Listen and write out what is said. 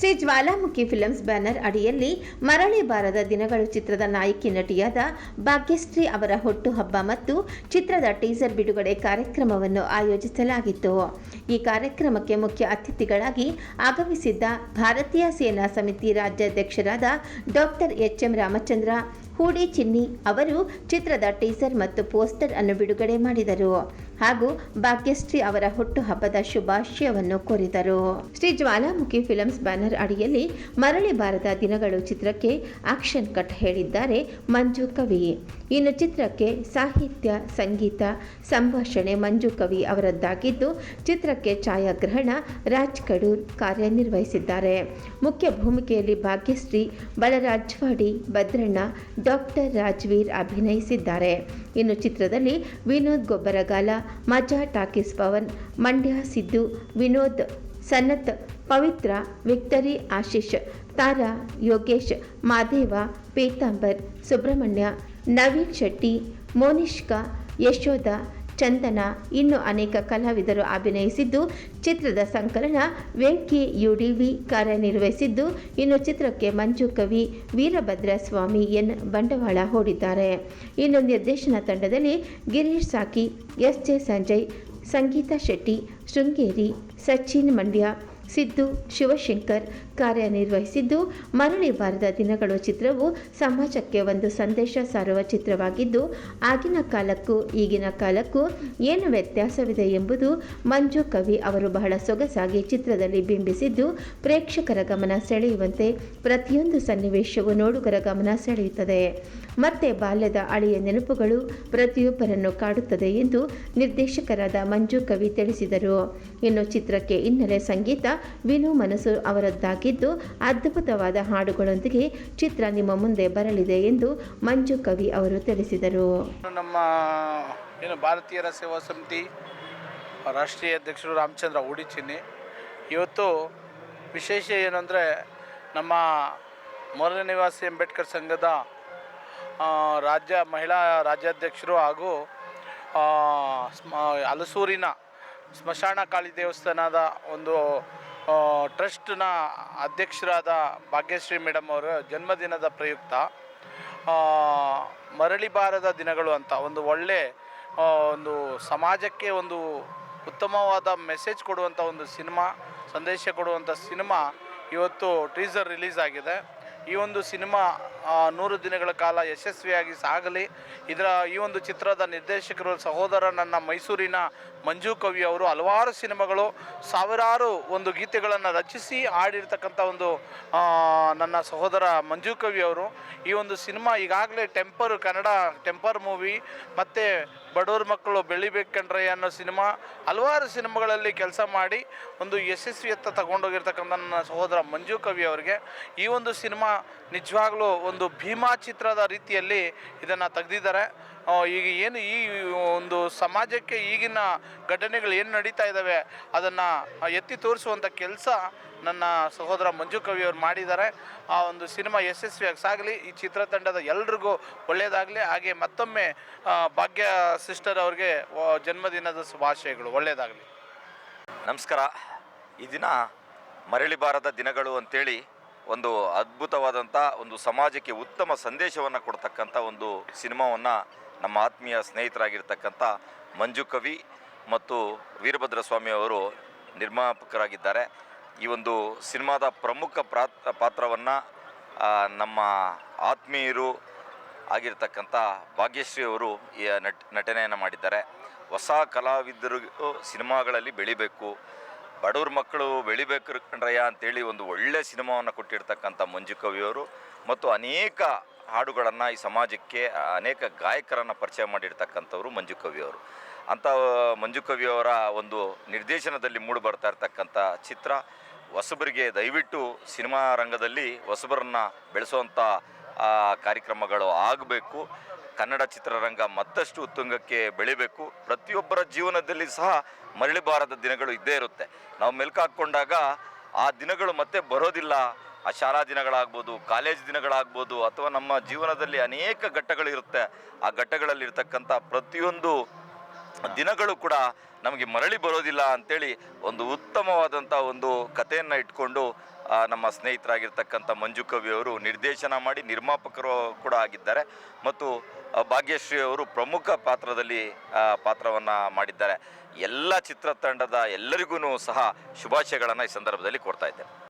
Shri ಜ್ವಾಲಾಮುಖಿ films banner ಅಡಿಯಲ್ಲಿ ಮರಳಿ ಬಾರದ ದಿನಗಳು ಚಿತ್ರದ ನಾಯಕಿ ನಟಿಯಾದ ಭಾಗ್ಯಶ್ರೀ ಅವರ ಹುಟ್ಟುಹಬ್ಬ ಮತ್ತು ಚಿತ್ರದ ಟೀಸರ್ ಬಿಡುಗಡೆ ಕಾರ್ಯಕ್ರಮವನ್ನು ಆಯೋಜಿಸಲಾಗಿತ್ತು. ಈ ಕಾರ್ಯಕ್ರಮಕ್ಕೆ ಮುಖ್ಯ ಅತಿಥಿಗಳಾಗಿ ಆಗಮಿಸಿದ್ದ ಭಾರತೀಯ ಸೇನಾ ಸಮಿತಿ ರಾಜ್ಯಾಧ್ಯಕ್ಷರಾದ ಡಾಕ್ಟರ್ ಎಚ್.ಎಂ. ರಾಮಚಂದ್ರ ಹೂಡಿ ಚಿನ್ನಿ ಅವರು ಚಿತ್ರದ ಟೀಸರ್ ಮತ್ತು ಪೋಸ್ಟರ್ ಅನ್ನು ಬಿಡುಗಡೆ ಮಾಡಿದರು ಹಾಗೂ ಭಾಗ್ಯಶ್ರೀ ಅವರ ಹುಟ್ಟುಹಬ್ಬದ ಶುಭಾಶಯವನ್ನು ಕೋರಿದರು. ಶ್ರೀ ಜ್ವಾಲಾಮುಖಿ ಫಿಲ್ಮ್ಸ್ ಬ್ಯಾನರ್ ಅಡಿಯಲ್ಲಿ ಮರಳಿ ಬಾರದ ದಿನಗಳು ಚಿತ್ರಕ್ಕೆ ಆಕ್ಷನ್ ಕಟ್ ಹೇಳಿದ್ದಾರೆ ಮಂಜು ಕವಿ. ಇನ್ನು ಚಿತ್ರಕ್ಕೆ ಸಾಹಿತ್ಯ, ಸಂಗೀತ, ಸಂಭಾಷಣೆ ಮಂಜು ಕವಿ ಅವರದ್ದಾಗಿದ್ದು, ಚಿತ್ರಕ್ಕೆ ಛಾಯಾಗ್ರಹಣ ರಾಜ್ ಕಡೂರ್ ಕಾರ್ಯನಿರ್ವಹಿಸಿದ್ದಾರೆ. ಮುಖ್ಯ ಭೂಮಿಕೆಯಲ್ಲಿ ಭಾಗ್ಯಶ್ರೀ, ಬಲರಾಜ್ವಾಡಿ, ಭದ್ರಣ್ಣ, ಡಾಕ್ಟರ್ ರಾಜ್ವೀರ್ ಅಭಿನಯಿಸಿದ್ದಾರೆ. ಇನ್ನು ಚಿತ್ರದಲ್ಲಿ ವಿನೋದ್ ಗೊಬ್ಬರಗಾಲ, ಮಜಾ ಟಾಕೀಸ್ ಪವನ್, ಮಂಡ್ಯ ಸಿದ್ದು, ವಿನೋದ್, ಸನತ್, ಪವಿತ್ರ, ವಿಕ್ಟರಿ, ಆಶೀಶ್, ತಾರಾ, ಯೋಗೇಶ್, ಮಾದೇವ, ಪೀತಾಂಬರ್, ಸುಬ್ರಹ್ಮಣ್ಯ, ನವೀನ್ ಶೆಟ್ಟಿ, ಮೋನಿಷ್ಕಾ, ಯಶೋಧ, ಚಂದನ ಇನ್ನು ಅನೇಕ ಕಲಾವಿದರು ಅಭಿನಯಿಸಿದ್ದು, ಚಿತ್ರದ ಸಂಕಲನ ವೆಂಕಿ ಯುಡಿವಿ ಕಾರ್ಯನಿರ್ವಹಿಸಿದ್ದು, ಇನ್ನು ಚಿತ್ರಕ್ಕೆ ಮಂಜು ಕವಿ, ವೀರಭದ್ರ ಸ್ವಾಮಿ ಎನ್ ಬಂಡವಾಳ ಹೂಡಿದ್ದಾರೆ. ಇನ್ನು ನಿರ್ದೇಶನ ತಂಡದಲ್ಲಿ ಗಿರೀಶ್ ಸಾಕಿ, ಎಸ್.ಜೆ. ಸಂಜಯ್, ಸಂಗೀತ ಶೆಟ್ಟಿ, ಶೃಂಗೇರಿ, ಸಚಿನ್ ಮಂಡ್ಯ, ಸಿದ್ದು, ಶಿವಶಂಕರ್ ಕಾರ್ಯನಿರ್ವಹಿಸಿದ್ದು, ಮರಳಿ ಬಾರದ ದಿನಗಳು ಚಿತ್ರವು ಸಮಾಜಕ್ಕೆ ಒಂದು ಸಂದೇಶ ಸಾರುವ ಚಿತ್ರವಾಗಿದ್ದು, ಆಗಿನ ಕಾಲಕ್ಕೂ ಈಗಿನ ಕಾಲಕ್ಕೂ ಏನು ವ್ಯತ್ಯಾಸವಿದೆ ಎಂಬುದು ಮಂಜು ಕವಿ ಅವರು ಬಹಳ ಸೊಗಸಾಗಿ ಚಿತ್ರದಲ್ಲಿ ಬಿಂಬಿಸಿದ್ದು, ಪ್ರೇಕ್ಷಕರ ಗಮನ ಸೆಳೆಯುವಂತೆ ಪ್ರತಿಯೊಂದು ಸನ್ನಿವೇಶವು ನೋಡುಗರ ಗಮನ ಸೆಳೆಯುತ್ತದೆ. ಮತ್ತೆ ಬಾಲ್ಯದ ಹಳೆಯ ನೆನಪುಗಳು ಪ್ರತಿಯೊಬ್ಬರನ್ನು ಕಾಡುತ್ತದೆ ಎಂದು ನಿರ್ದೇಶಕರಾದ ಮಂಜು ಕವಿ ತಿಳಿಸಿದರು. ಇನ್ನು ಚಿತ್ರಕ್ಕೆ ಹಿನ್ನೆಲೆ ಸಂಗೀತ ವಿನು ಮನಸು ಅವರದ್ದಾಗಿದ್ದು, ಅದ್ಭುತವಾದ ಹಾಡುಗಳೊಂದಿಗೆ ಚಿತ್ರ ನಿಮ್ಮ ಮುಂದೆ ಬರಲಿದೆ ಎಂದು ಮಂಜು ಕವಿ ಅವರು ತಿಳಿಸಿದರು. ನಮ್ಮ ಭಾರತೀಯರ ಸೇವಾ ಸಮಿತಿ ರಾಷ್ಟ್ರೀಯ ಅಧ್ಯಕ್ಷರು ರಾಮಚಂದ್ರ ಹೂಡಿ ಚಿನ್ನಿ, ಇವತ್ತು ವಿಶೇಷ ಏನಂದರೆ ನಮ್ಮ ಮೂರನೇ ನಿವಾಸಿ ಅಂಬೇಡ್ಕರ್ ಸಂಘದ ಮಹಿಳಾ ರಾಜ್ಯಾಧ್ಯಕ್ಷರು ಹಾಗೂ ಹಲಸೂರಿನ ಸ್ಮಶಾನ ಕಾಳಿ ದೇವಸ್ಥಾನದ ಒಂದು ಟ್ರಸ್ಟ್ನ ಅಧ್ಯಕ್ಷರಾದ ಭಾಗ್ಯಶ್ರೀ ಮೇಡಮ್ ಅವರ ಜನ್ಮದಿನದ ಪ್ರಯುಕ್ತ ಮರಳಿ ಬಾರದ ದಿನಗಳು ಅಂತ ಒಂದು ಒಳ್ಳೆ ಒಂದು ಸಮಾಜಕ್ಕೆ ಒಂದು ಉತ್ತಮವಾದ ಮೆಸೇಜ್ ಕೊಡುವಂಥ ಒಂದು ಸಿನಿಮಾ, ಸಂದೇಶ ಕೊಡುವಂಥ ಸಿನಿಮಾ ಇವತ್ತು ಟೀಸರ್ ರಿಲೀಸ್ ಆಗಿದೆ. ಈ ಒಂದು ಸಿನಿಮಾ 100 ದಿನಗಳ ಕಾಲ ಯಶಸ್ವಿಯಾಗಿ ಸಾಗಲಿ. ಈ ಒಂದು ಚಿತ್ರದ ನಿರ್ದೇಶಕರು ಸಹೋದರ ನನ್ನ ಮೈಸೂರಿನ ಮಂಜು ಕವಿ ಅವರು ಹಲವಾರು ಸಿನಿಮಾಗಳು, ಸಾವಿರಾರು ಒಂದು ಗೀತೆಗಳನ್ನು ರಚಿಸಿ ಹಾಡಿರ್ತಕ್ಕಂಥ ಒಂದು ನನ್ನ ಸಹೋದರ ಮಂಜು ಕವಿ ಅವರು ಈ ಒಂದು ಸಿನಿಮಾ ಈಗಾಗಲೇ ಕನ್ನಡ ಟೆಂಪರ್ ಮೂವಿ ಮತ್ತು ಬಡವ್ರ ಮಕ್ಕಳು ಬೆಳಿಬೇಕಂಡ್ರೆ ಅನ್ನೋ ಸಿನಿಮಾ, ಹಲವಾರು ಸಿನಿಮಾಗಳಲ್ಲಿ ಕೆಲಸ ಮಾಡಿ ಒಂದು ಯಶಸ್ವಿಯತ್ತ ತಗೊಂಡೋಗಿರ್ತಕ್ಕಂಥ ನನ್ನ ಸಹೋದರ ಮಂಜು ಕವಿ ಅವರಿಗೆ ಈ ಒಂದು ಸಿನಿಮಾ ನಿಜವಾಗ್ಲೂ ಒಂದು ಭೀಮಾ ಚಿತ್ರದ ರೀತಿಯಲ್ಲಿ ಇದನ್ನು ತೆಗೆದಿದ್ದಾರೆ. ಈಗ ಏನು ಈ ಒಂದು ಸಮಾಜಕ್ಕೆ ಈಗಿನ ಘಟನೆಗಳು ಏನು ನಡೀತಾ ಇದ್ದಾವೆ ಅದನ್ನು ಎತ್ತಿ ತೋರಿಸುವಂಥ ಕೆಲಸ ನನ್ನ ಸಹೋದರ ಮಂಜು ಕವಿ ಅವರು ಮಾಡಿದ್ದಾರೆ. ಆ ಒಂದು ಸಿನಿಮಾ ಯಶಸ್ವಿಯಾಗಿ ಸಾಗಲಿ, ಈ ಚಿತ್ರತಂಡದ ಎಲ್ರಿಗೂ ಒಳ್ಳೆಯದಾಗಲಿ. ಹಾಗೆ ಮತ್ತೊಮ್ಮೆ ಭಾಗ್ಯ ಸಿಸ್ಟರ್ ಅವ್ರಿಗೆ ಜನ್ಮದಿನದ ಶುಭಾಶಯಗಳು, ಒಳ್ಳೆಯದಾಗಲಿ. ನಮಸ್ಕಾರ. ಈ ದಿನ ಮರಳಿ ಬಾರದ ದಿನಗಳು ಅಂತೇಳಿ ಒಂದು ಅದ್ಭುತವಾದಂಥ ಒಂದು ಸಮಾಜಕ್ಕೆ ಉತ್ತಮ ಸಂದೇಶವನ್ನು ಕೊಡ್ತಕ್ಕಂಥ ಒಂದು ಸಿನಿಮಾವನ್ನು ನಮ್ಮ ಆತ್ಮೀಯ ಸ್ನೇಹಿತರಾಗಿರ್ತಕ್ಕಂಥ ಮಂಜು ಕವಿ ಮತ್ತು ವೀರಭದ್ರ ಸ್ವಾಮಿ ಅವರು ನಿರ್ಮಾಪಕರಾಗಿದ್ದಾರೆ. ಈ ಒಂದು ಸಿನಿಮಾದ ಪ್ರಮುಖ ಪಾತ್ರವನ್ನು ನಮ್ಮ ಆತ್ಮೀಯರು ಆಗಿರ್ತಕ್ಕಂಥ ಭಾಗ್ಯಶ್ರೀ ಅವರು ಈ ನಟನೆಯನ್ನು ಮಾಡಿದ್ದಾರೆ. ಹೊಸ ಕಲಾವಿದರು ಸಿನಿಮಾಗಳಲ್ಲಿ ಬೆಳಿಬೇಕು, ಬಡವ್ರ ಮಕ್ಕಳು ಬೆಳಿಬೇಕು ಕಂಡ್ರಯ್ಯ ಅಂತೇಳಿ ಒಂದು ಒಳ್ಳೆಯ ಸಿನಿಮಾವನ್ನು ಕೊಟ್ಟಿರ್ತಕ್ಕಂಥ ಮಂಜು ಕವಿಯವರು ಮತ್ತು ಅನೇಕ ಹಾಡುಗಳನ್ನು ಈ ಸಮಾಜಕ್ಕೆ ಅನೇಕ ಗಾಯಕರನ್ನು ಪರಿಚಯ ಮಾಡಿರ್ತಕ್ಕಂಥವ್ರು ಮಂಜು ಕವಿಯವರು. ಅಂಥ ಮಂಜು ಕವಿಯವರ ಒಂದು ನಿರ್ದೇಶನದಲ್ಲಿ ಮೂಡಿ ಬರ್ತಾ ಇರ್ತಕ್ಕಂಥ ಚಿತ್ರ ಹೊಸಬರಿಗೆ ದಯವಿಟ್ಟು ಸಿನಿಮಾ ರಂಗದಲ್ಲಿ ಹೊಸಬರನ್ನು ಬೆಳೆಸುವಂಥ ಕಾರ್ಯಕ್ರಮಗಳು ಆಗಬೇಕು. ಕನ್ನಡ ಚಿತ್ರರಂಗ ಮತ್ತಷ್ಟು ಉತ್ತುಂಗಕ್ಕೆ ಬೆಳಿಬೇಕು. ಪ್ರತಿಯೊಬ್ಬರ ಜೀವನದಲ್ಲಿ ಸಹ ಮರಳಿ ಬಾರದ ದಿನಗಳು ಇದ್ದೇ ಇರುತ್ತೆ. ನಾವು ಮೆಲ್ಕು ಹಾಕ್ಕೊಂಡಾಗ ಆ ದಿನಗಳು ಮತ್ತೆ ಬರೋದಿಲ್ಲ. ಆ ಶಾಲಾ ದಿನಗಳಾಗ್ಬೋದು, ಕಾಲೇಜ್ ದಿನಗಳಾಗ್ಬೋದು, ಅಥವಾ ನಮ್ಮ ಜೀವನದಲ್ಲಿ ಅನೇಕ ಘಟ್ಟಗಳಿರುತ್ತೆ. ಆ ಘಟ್ಟಗಳಲ್ಲಿರ್ತಕ್ಕಂಥ ಪ್ರತಿಯೊಂದು ದಿನಗಳು ಕೂಡ ನಮಗೆ ಮರಳಿ ಬರೋದಿಲ್ಲ ಅಂಥೇಳಿ ಒಂದು ಉತ್ತಮವಾದಂಥ ಒಂದು ಕಥೆಯನ್ನು ಇಟ್ಕೊಂಡು ನಮ್ಮ ಸ್ನೇಹಿತರಾಗಿರ್ತಕ್ಕಂಥ ಮಂಜು ಕವಿ ಅವರು ನಿರ್ದೇಶನ ಮಾಡಿ ನಿರ್ಮಾಪಕರು ಕೂಡ ಆಗಿದ್ದಾರೆ ಮತ್ತು ಭಾಗ್ಯಶ್ರೀ ಅವರು ಪ್ರಮುಖ ಪಾತ್ರದಲ್ಲಿ ಪಾತ್ರವನ್ನು ಮಾಡಿದ್ದಾರೆ. ಎಲ್ಲ ಚಿತ್ರತಂಡದ ಎಲ್ಲರಿಗೂ ಸಹ ಶುಭಾಶಯಗಳನ್ನು ಈ ಸಂದರ್ಭದಲ್ಲಿ ಕೊಡ್ತಾ ಇದ್ದೇನೆ.